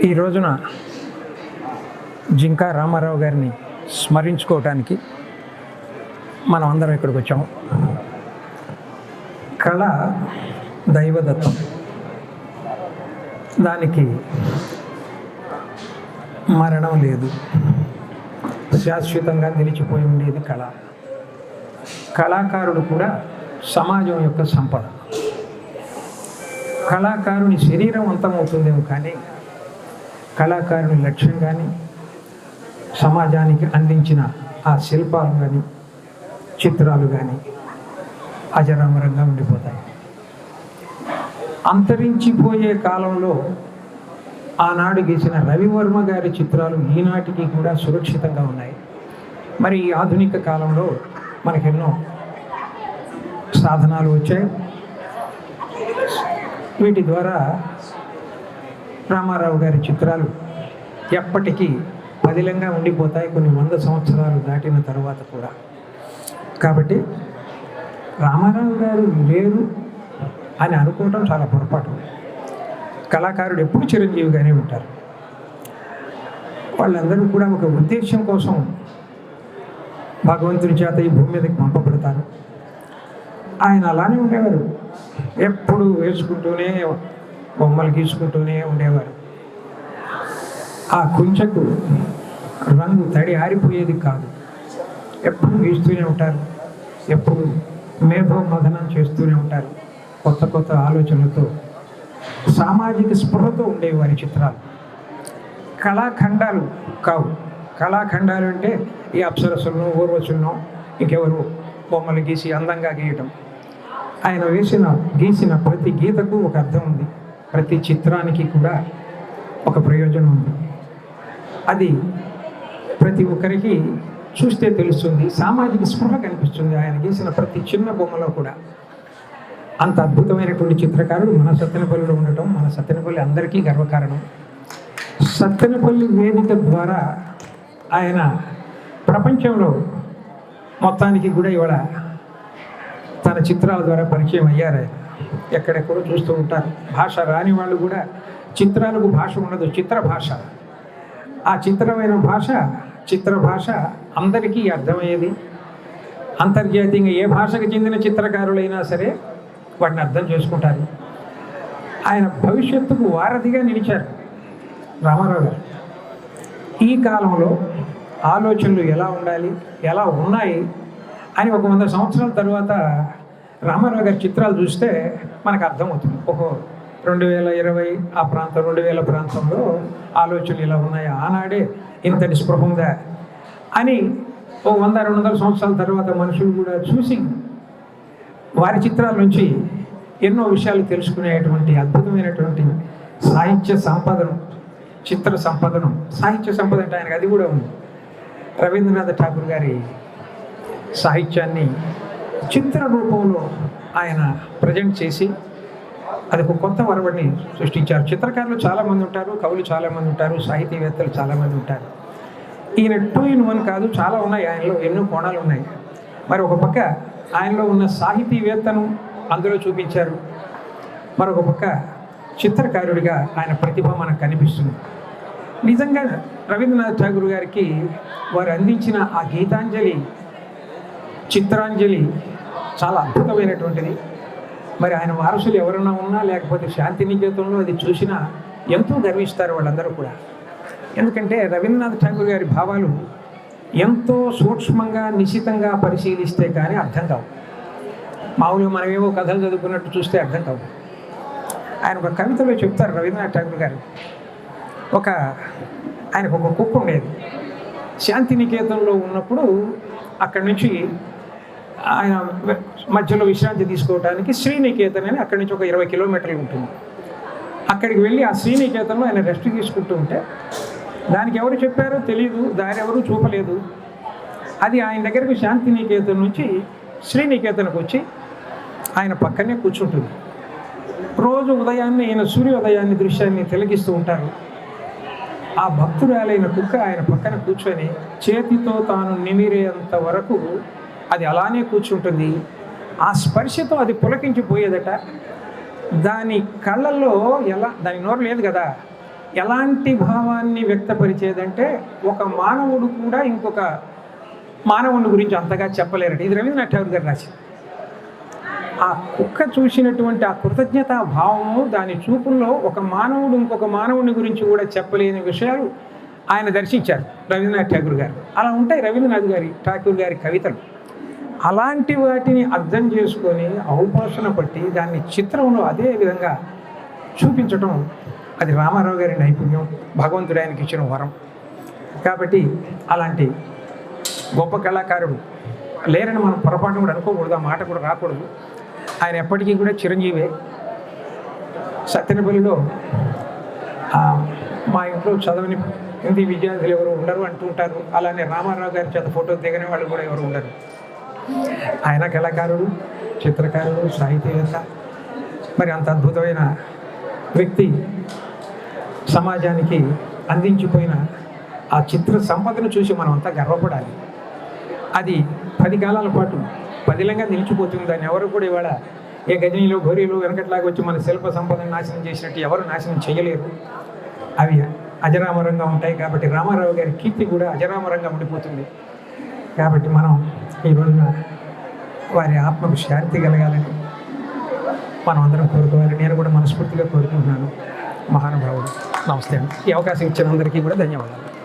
ఈ రోజున జింకా రామారావు గారిని స్మరించుకోవటానికి మనం అందరం ఇక్కడికి వచ్చాము. కళ దైవదత్తం, దానికి మరణం లేదు, శాశ్వతంగా నిలిచిపోయి ఉండేది కళ. కళాకారుడు కూడా సమాజం యొక్క సంపద. కళాకారుని శరీరం అంతమవుతుందేమో కానీ కళాకారుని లక్ష్యం కానీ సమాజానికి అందించిన ఆ శిల్పాలు కానీ చిత్రాలు కానీ అజరామరంగా ఉండిపోతాయి. అంతరించిపోయే కాలంలో ఆనాడు గీసిన రవివర్మ గారి చిత్రాలు ఈనాటికి కూడా సురక్షితంగా ఉన్నాయి. మరి ఈ ఆధునిక కాలంలో మనకెన్నో సాధనాలు వచ్చాయి. వీటి ద్వారా రామారావు గారి చిత్రాలు ఎప్పటికీ పదిలంగా ఉండిపోతాయి, కొన్ని 100 సంవత్సరాలు దాటిన తర్వాత కూడా. కాబట్టి రామారావు గారు లేరు అని అనుకోవటం చాలా పొరపాటు. కళాకారుడు ఎప్పుడు చిరంజీవిగానే ఉంటారు. వాళ్ళందరూ కూడా ఒక ఉద్దేశం కోసం భగవంతుని చేత ఈ భూమి మీదకి పంపబడతారు. ఆయన అలానే ఉండేవారు, ఎప్పుడు వేసుకుంటూనే బొమ్మలు గీసుకుంటూనే ఉండేవారు. ఆ కుంచెకు రంగు తడి ఆరిపోయేది కాదు, ఎప్పుడు గీస్తూనే ఉంటారు, ఎప్పుడు మేధోమథనం చేస్తూనే ఉంటారు. కొత్త కొత్త ఆలోచనలతో సామాజిక స్పృహతో ఉండేవి వారి చిత్రాలు. కళాఖండాలు కావు. కళాఖండాలు అంటే ఈ అప్సరసులను ఊర్వశులను ఇంకెవరు బొమ్మలు గీసి అందంగా గీయటం. ఆయన గీసిన ప్రతి గీతకు ఒక అర్థం ఉంది, ప్రతి చిత్రానికి కూడా ఒక ప్రయోజనం ఉంది. అది ప్రతి ఒక్కరికి చూస్తే తెలుస్తుంది, సామాజిక స్పృహ కనిపిస్తుంది ఆయన గీసిన ప్రతి చిన్న బొమ్మలో కూడా. అంత అద్భుతమైనటువంటి చిత్రకారుడు మన సత్తెనపల్లిలో ఉండటం మన సత్తెనపల్లి అందరికీ గర్వకారణం. సత్తెనపల్లి వేదిక ద్వారా ఆయన ప్రపంచంలో మొత్తానికి కూడా ఇవాళ తన చిత్రాల ద్వారా పరిచయం అయ్యారు. ఆయన ఎక్కడెక్కడో చూస్తూ ఉంటారు. భాష రాని వాళ్ళు కూడా, చిత్రాలకు భాష ఉండదు, చిత్ర భాష. ఆ చిత్రమైన భాష, చిత్ర భాష అందరికీ అర్థమయ్యేది. అంతర్జాతీయంగా ఏ భాషకు చెందిన చిత్రకారులైనా సరే వాటిని అర్థం చేసుకుంటారు. ఆయన భవిష్యత్తుకు వారధిగా నిలిచారు రామారావు గారు. ఈ కాలంలో ఆలోచనలు ఎలా ఉండాలి, ఎలా ఉన్నాయి అని ఒక 100 సంవత్సరాల తర్వాత రామారావు గారి చిత్రాలు చూస్తే మనకు అర్థమవుతుంది. 2020 ఆ ప్రాంతం, 2000 ప్రాంతంలో ఆలోచనలు ఇలా ఉన్నాయా, ఆనాడే ఇంతటి స్పృహ ఉందా అని 100-200 సంవత్సరాల తర్వాత మనుషులు కూడా చూసి వారి చిత్రాల నుంచి ఎన్నో విషయాలు తెలుసుకునేటువంటి అద్భుతమైనటువంటి సాహిత్య సంపదను, చిత్ర సంపదను, సాహిత్య సంపద అంటే ఆయనకు అది కూడా ఉంది. రవీంద్రనాథ్ ఠాగూర్ గారి సాహిత్యాన్ని చిత్ర రూపంలో ఆయన ప్రజెంట్ చేసి అది ఒక కొత్త వరవడిని సృష్టించారు. చిత్రకారులు చాలామంది ఉంటారు, కవులు చాలామంది ఉంటారు, సాహితీవేత్తలు చాలామంది ఉంటారు. ఈయన 2 in 1 కాదు, చాలా ఉన్నాయి ఆయనలో, ఎన్నో కోణాలు ఉన్నాయి. మరి ఒక పక్క ఆయనలో ఉన్న సాహితీవేత్తను అందులో చూపించారు, మరొక పక్క చిత్రకారుడిగా ఆయన ప్రతిభ మనకు కనిపిస్తుంది. నిజంగా రవీంద్రనాథ్ ఠాగూర్ గారికి వారు అందించిన ఆ గీతాంజలి, చిత్రాంజలి చాలా అద్భుతమైనటువంటిది. మరి ఆయన వారసులు ఎవరైనా ఉన్నా లేకపోతే శాంతినికేతనంలో అది చూసినా ఎంతో గర్విస్తారు వాళ్ళందరూ కూడా. ఎందుకంటే రవీంద్రనాథ్ ఠాగూర్ గారి భావాలు ఎంతో సూక్ష్మంగా, నిశితంగా పరిశీలిస్తే కానీ అర్థం కావు. మామూలుగా మనమేవో కథలు చదువుకున్నట్టు చూస్తే అర్థం కావు. ఆయన ఒక కవితలో చెప్తారు రవీంద్రనాథ్ ఠాగూర్ గారు, ఆయనకు ఒక కుక్క ఉండేది. శాంతినికేతనంలో ఉన్నప్పుడు అక్కడి నుంచి ఆయన మధ్యలో విశ్రాంతి తీసుకోవడానికి శ్రీనికేతన్ అని అక్కడి నుంచి ఒక 20 కిలోమీటర్లు ఉంటుంది. అక్కడికి వెళ్ళి ఆ శ్రీనికేతన్లో ఆయన రెస్ట్ తీసుకుంటూ ఉంటే దానికి ఎవరు చెప్పారో తెలియదు, దారి ఎవరు చూపలేదు. అది ఆయన దగ్గరకు శాంతినికేతన్ నుంచి శ్రీనికేతన్కి వచ్చి ఆయన పక్కనే కూర్చుంటుంది. రోజు ఉదయాన్నే ఈయన సూర్యోదయాన్ని దృశ్యాన్ని తిలకిస్తూ ఉంటారు. ఆ భక్తురాలైన కుక్క ఆయన పక్కన కూర్చొని చేతితో తాను నిమిరేంత వరకు అది అలానే కూర్చుంటుంది. ఆ స్పర్శతో అది పులకించిపోయేదట. దాని కళ్ళల్లో ఎలా, దాని నోరు లేదు కదా, ఎలాంటి భావాన్ని వ్యక్తపరిచేదంటే ఒక మానవుడు కూడా ఇంకొక మానవుని గురించి అంతగా చెప్పలేరట. ఇది రవీంద్రనాథ్ ఠాగూర్ గారు రాసింది. ఆ కుక్క చూసినటువంటి ఆ కృతజ్ఞతా భావము, దాని చూపుల్లో ఒక మానవుడు ఇంకొక మానవుని గురించి కూడా చెప్పలేని విషయాలు ఆయన దర్శించారు రవీంద్రనాథ్ ఠాగూర్ గారు. అలా ఉంటాయి రవీంద్రనాథ్ ఠాగూర్ గారి కవితలు. అలాంటి వాటిని అర్థం చేసుకొని ఔపాసన పట్టి దాన్ని చిత్రంలో అదే విధంగా చూపించడం, అది రామారావు గారి నైపుణ్యం, భగవంతుడు ఆయనకి ఇచ్చిన వరం. కాబట్టి అలాంటి గొప్ప కళాకారుడు లేరని మనం పొరపాటు కూడా అనుకోకూడదు, ఆ మాట కూడా రాకూడదు. ఆయన ఎప్పటికీ కూడా చిరంజీవే. సత్తెనపల్లిలో మా ఇంట్లో చదవని హిందీ విద్యార్థులు ఎవరు ఉండరు అంటూ ఉంటారు. అలానే రామారావు గారి చేత ఫోటో దిగని వాళ్ళు కూడా ఎవరు ఉండరు. ఆయన కళాకారుడు, చిత్రకారుడు, సాహితీవేత్త. మరి అంత అద్భుతమైన వ్యక్తి సమాజానికి అందించిపోయిన ఆ చిత్ర సంపదను చూసి మనం అంతా గర్వపడాలి. అది 10 కాలాల పాటు పదిలంగా నిలిచిపోతుంది. దాన్ని ఎవరు కూడా ఇవాళ ఏ గజనీలో ఘోరీలో వెనకట్లాగా వచ్చి మన శిల్ప సంపదను నాశనం చేసినట్టు ఎవరు నాశనం చేయలేరు. అవి అజరామరంగా ఉంటాయి. కాబట్టి రామారావు గారి కీర్తి కూడా అజరామరంగా ఉండిపోతుంది. కాబట్టి మనం ఈ రోజున వారి ఆత్మకు శాంతి కలగాలని మనం అందరం కోరుకోవాలి. నేను కూడా మనస్ఫూర్తిగా కోరుకుంటున్నాను. మహానుభావుడు. నమస్తే. ఈ అవకాశం ఇచ్చిన అందరికీ కూడా ధన్యవాదాలు.